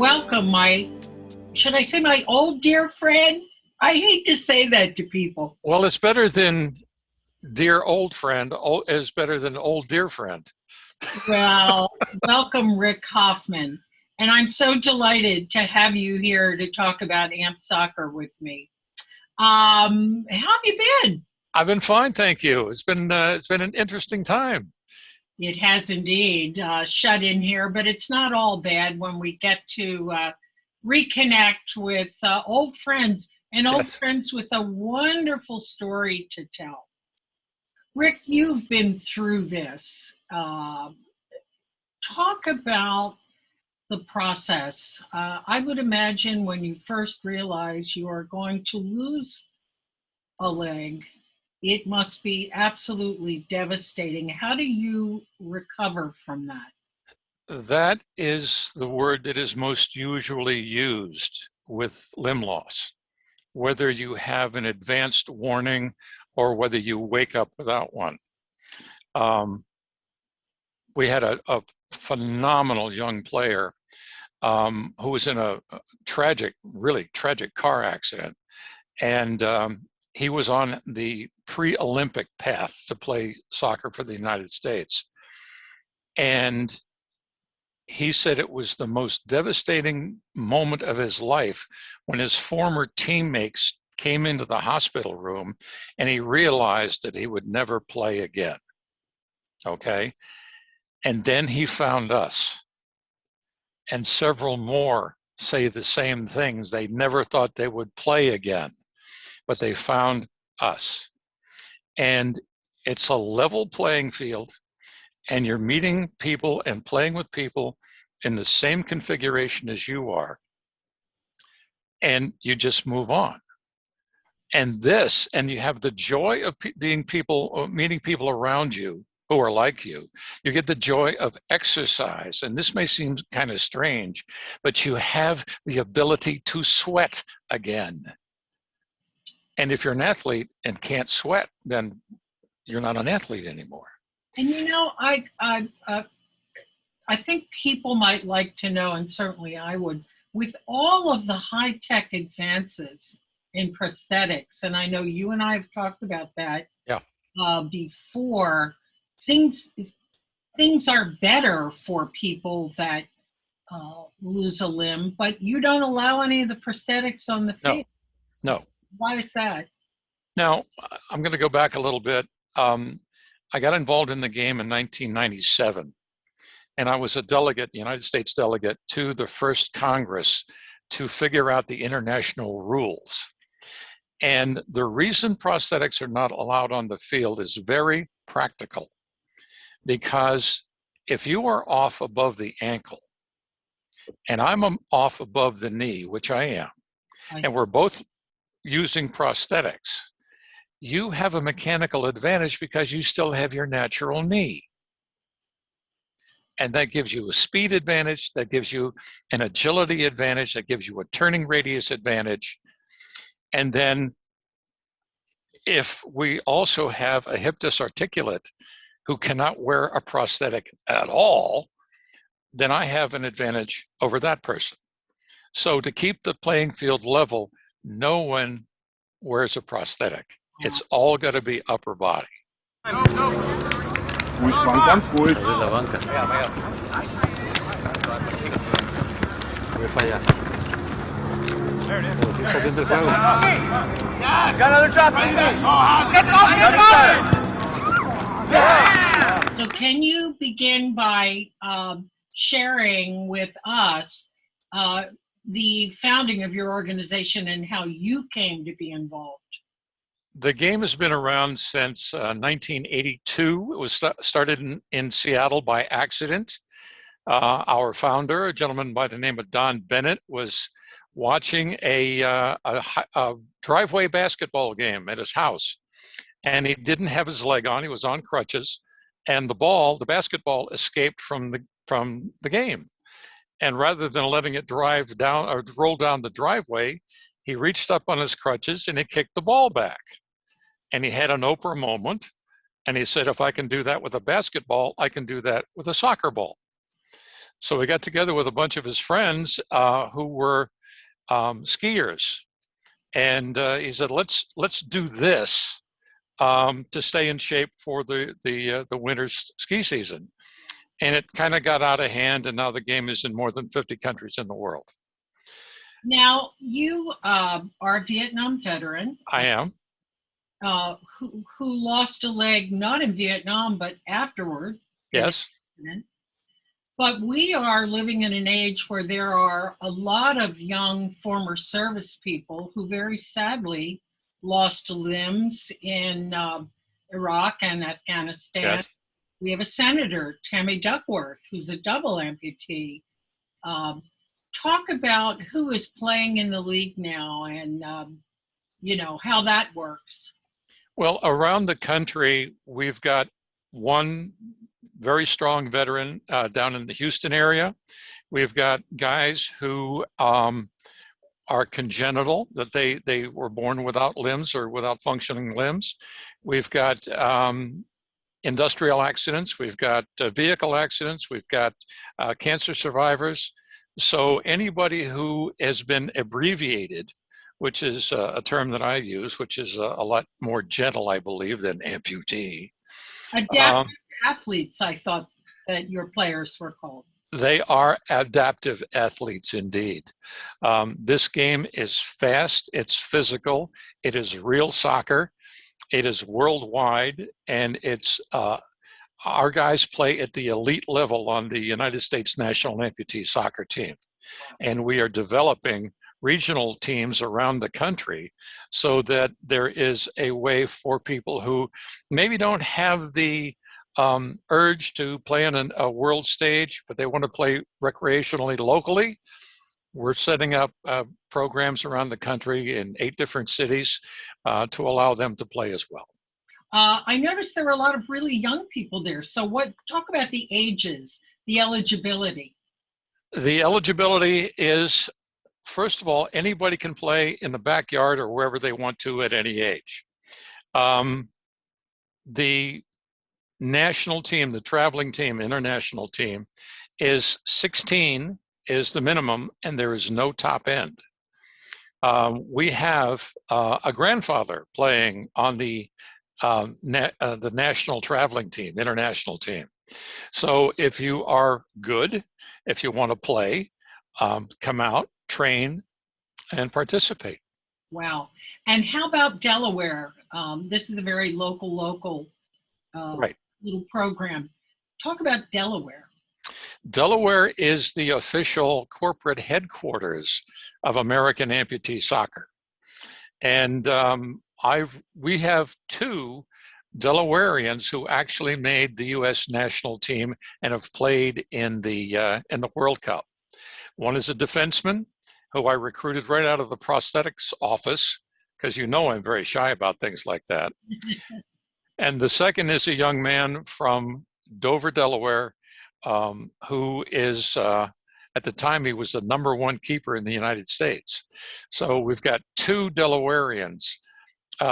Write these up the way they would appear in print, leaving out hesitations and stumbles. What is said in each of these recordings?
welcome should I say my old dear friend? I hate to say that to people. Well, it's better than dear old friend, is better than old dear friend. Well, welcome Rick Hofmann. And I'm so delighted to have you here to talk about AMP soccer with me. How have you been? I've been fine, thank you. It's been an interesting time. It has indeed, shut in here, but it's not all bad when we get to reconnect with old friends and old Yes. friends with a wonderful story to tell. Rick, you've been through this. Talk about the process. I would imagine when you first realize you are going to lose a leg, it must be absolutely devastating. How do you recover from that? That is the word that is most usually used with limb loss, whether you have an advanced warning or whether you wake up without one. We had a phenomenal young player who was in a really tragic car accident. And he was on the pre-Olympic path to play soccer for the United States. And he said it was the most devastating moment of his life when his former teammates came into the hospital room and he realized that he would never play again. Okay. And then he found us. And several more say the same things. They never thought they would play again, but they found us. And it's a level playing field, and you're meeting people and playing with people in the same configuration as you are, and you just move on. And you have the joy of meeting people around you who are like you. You get the joy of exercise, and this may seem kind of strange, but you have the ability to sweat again. And if you're an athlete and can't sweat, then you're not an athlete anymore. And you know, I think people might like to know, and certainly I would, with all of the high-tech advances in prosthetics, and I know you and I have talked about that before, things are better for people that lose a limb, but you don't allow any of the prosthetics on the field. No. Why is that? Now, I'm going to go back a little bit. I got involved in the game in 1997, and I was a delegate, United States delegate, to the first Congress to figure out the international rules. And the reason prosthetics are not allowed on the field is very practical, because if you are off above the ankle, and I'm off above the knee, which I am, and we're both using prosthetics, you have a mechanical advantage because you still have your natural knee. And that gives you a speed advantage, that gives you an agility advantage, that gives you a turning radius advantage. And then if we also have a hip dysarticulate who cannot wear a prosthetic at all, then I have an advantage over that person. So to keep the playing field level, no one wears a prosthetic. It's all got to be upper body. Ganz ruhig. So can you begin by sharing with us the founding of your organization and how you came to be involved? The game has been around since 1982. It was started in Seattle by accident. Our founder, a gentleman by the name of Don Bennett, was watching a driveway basketball game at his house, and he didn't have his leg on. He was on crutches, and the basketball escaped from the game. And rather than letting it drive down or roll down the driveway, he reached up on his crutches and he kicked the ball back. And he had an Oprah moment, and he said, if I can do that with a basketball, I can do that with a soccer ball. So we got together with a bunch of his friends who were skiers, and he said, "Let's do this to stay in shape for the winter's ski season." And it kind of got out of hand, and now the game is in more than 50 countries in the world. Now, you are a Vietnam veteran. I am. Who lost a leg not in Vietnam, but afterward. Yes. But we are living in an age where there are a lot of young former service people who very sadly lost limbs in Iraq and Afghanistan. Yes. We have a senator, Tammy Duckworth, who's a double amputee. Talk about who is playing in the league now and, how that works. Well, around the country, we've got one very strong veteran down in the Houston area. We've got guys who are congenital, that they were born without limbs or without functioning limbs. We've got industrial accidents. We've got vehicle accidents. We've got cancer survivors. So anybody who has been abbreviated, which is a term that I use, which is a lot more gentle, I believe, than amputee. Adaptive athletes, I thought that your players were called. They are adaptive athletes indeed. This game is fast, it's physical, it is real soccer, it is worldwide, and it's our guys play at the elite level on the United States National Amputee Soccer Team. And we are developing regional teams around the country so that there is a way for people who maybe don't have the urge to play on a world stage, but they want to play recreationally locally. We're setting up programs around the country in 8 different cities to allow them to play as well. I noticed there were a lot of really young people there. So talk about the ages, the eligibility. The eligibility is, first of all, anybody can play in the backyard or wherever they want to at any age. The national team, the traveling team, international team, is 16 is the minimum, and there is no top end. We have a grandfather playing on the national traveling team, international team. So if you are good, if you want to play, come out, train, and participate. Wow. And how about Delaware? This is a very local Right. little program. Talk about Delaware. Delaware is the official corporate headquarters of American Amputee Soccer. And we have 2 Delawareans who actually made the U.S. national team and have played in the World Cup. One is a defenseman who I recruited right out of the prosthetics office, because I'm very shy about things like that. And the second is a young man from Dover, Delaware, who is, at the time, he was the #1 keeper in the United States. So we've got 2 Delawareans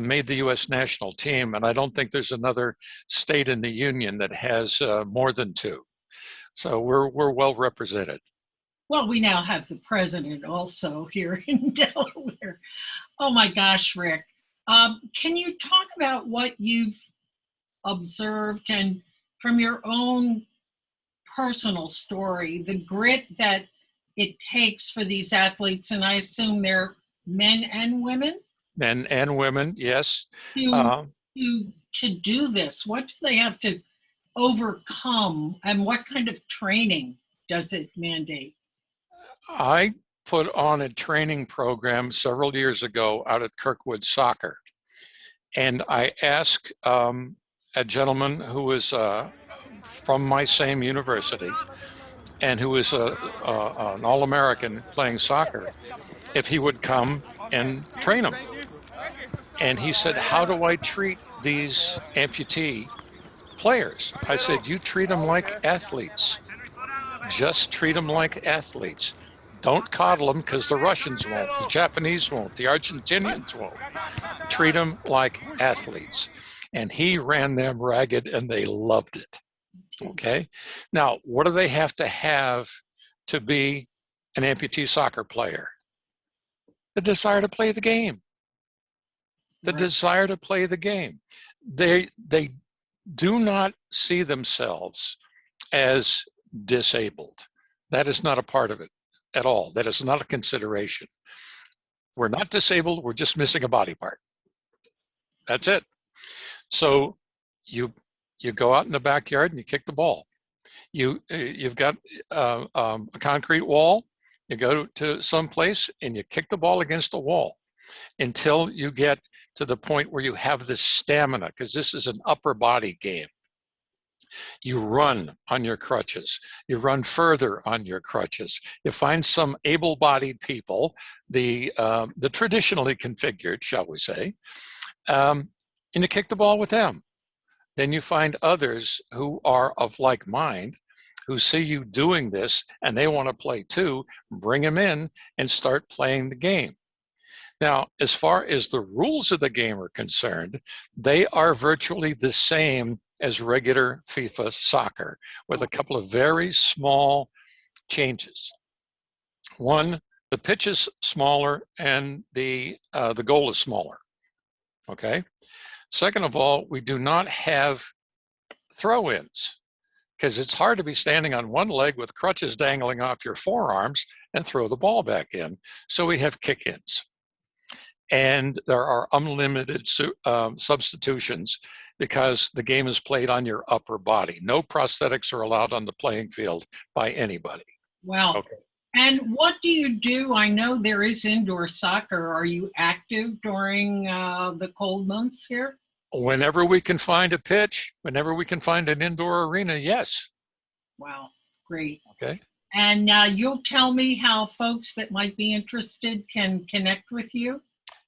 made the U.S. national team, and I don't think there's another state in the union that has more than 2. So we're well represented. Well, we now have the president also here in Delaware. Oh my gosh, Rick. Can you talk about what you've observed and from your own personal story, the grit that it takes for these athletes, and I assume they're men and women? Men and women, yes. To do this, what do they have to overcome, and what kind of training does it mandate? I put on a training program several years ago out at Kirkwood Soccer, and I asked a gentleman who was from my same university and who was an All-American playing soccer if he would come and train them. And he said, "How do I treat these amputee players?" I said, "You treat them like athletes. Just treat them like athletes. Don't coddle them, because the Russians won't, the Japanese won't, the Argentinians won't. Treat them like athletes." And he ran them ragged, and they loved it. Okay. Now, what do they have to be an amputee soccer player? The desire to play the game. The Right. desire to play the game. They do not see themselves as disabled. That is not a part of it at all. That is not a consideration. We're not disabled. We're just missing a body part. That's it. So you go out in the backyard and you kick the ball. You've got a concrete wall. You go to some place and you kick the ball against the wall until you get to the point where you have this stamina, because this is an upper body game. You run on your crutches. You run further on your crutches. You find some able-bodied people, the traditionally configured, shall we say, and you kick the ball with them. Then you find others who are of like mind, who see you doing this and they want to play too. Bring them in and start playing the game. Now, as far as the rules of the game are concerned, they are virtually the same as regular FIFA soccer, with a couple of very small changes. One, the pitch is smaller and the goal is smaller. Okay. Second of all, we do not have throw-ins, because it's hard to be standing on one leg with crutches dangling off your forearms and throw the ball back in. So we have kick-ins. And there are unlimited substitutions because the game is played on your upper body. No prosthetics are allowed on the playing field by anybody. Well, okay. And what do you do? I know there is indoor soccer. Are you active during the cold months here? Whenever we can find a pitch, whenever we can find an indoor arena, yes. Wow, great. Okay. And you'll tell me how folks that might be interested can connect with you?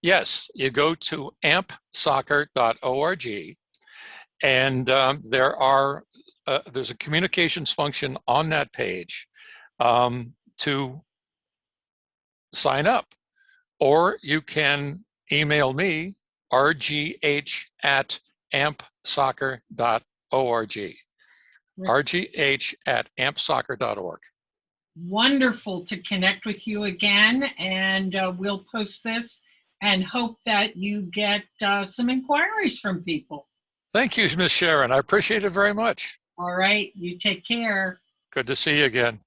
Yes, you go to ampsoccer.org, and there's a communications function on that page to sign up, or you can email me, rgh@ampsoccer.org, rgh@ampsoccer.org. Wonderful to connect with you again, and we'll post this and hope that you get some inquiries from people. Thank you, Ms. Sharon. I appreciate it very much. All right, you take care. Good to see you again.